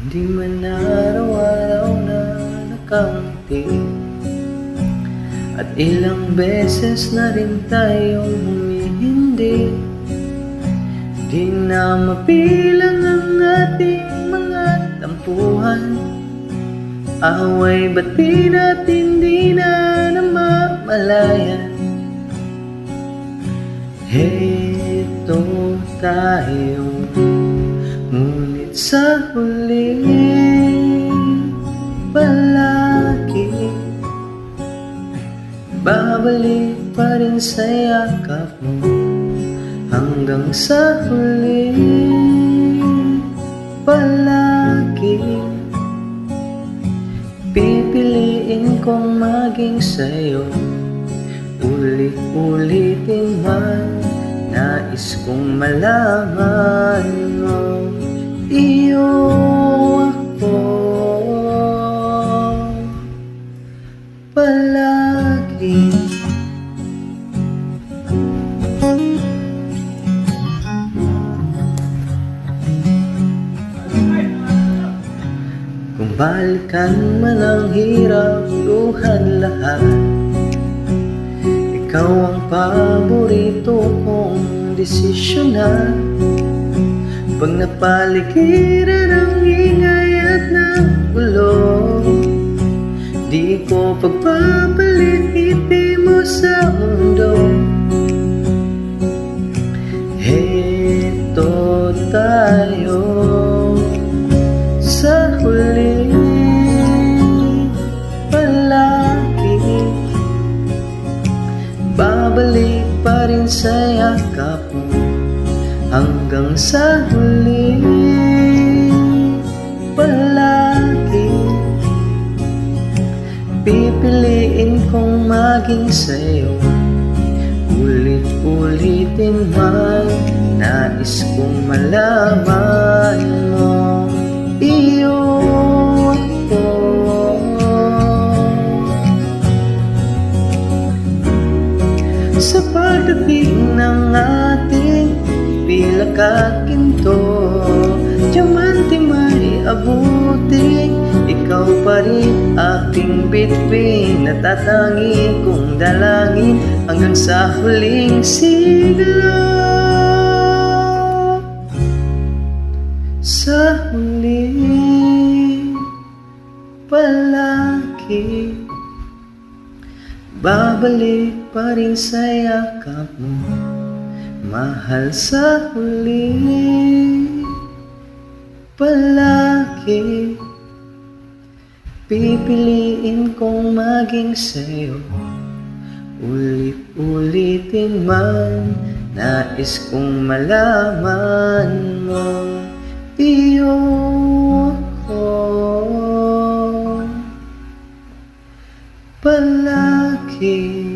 Di man araw-araw na nakangiti, at ilang beses na rin tayong humihindi. Di na mapilang ang ating mga tampuhan, away bati natin di na namamalayan. Heto tayo, ngunit sa huli palagi babalik pa rin sa yakap mo. Hanggang sa huli palagi pipiliin kong maging sa'yo. Ulit-ulitin man, nais kong malaman mo, iyo ako palagi. Kung balikan man ang hirap, luhan lahat, ikaw ang paborito kong desisyonan. Pag napaligiran ang ingay at ng gulo, di ko pagpapalit ngiti mo sa mundo. Heto tayo sa huli palagi, babalik pa rin sa yakap mo. Hanggang sa huli palagi pipiliin kong maging sa'yo. Ulit-ulitin man, nais kong malaman mo, iyo ako sa pagdating ng ating pilakakinto. Diamante may abuti, ikaw pa rin aking bituin, natatangi kong dalangin hanggang sa huling siglo. Sa huli palagi babalik pa rin sa yakap mo, mahal. Sa huli palagi pipiliin kong maging sa'yo. Ulit-ulitin man, nais kong malaman mo, iyo ako palagi.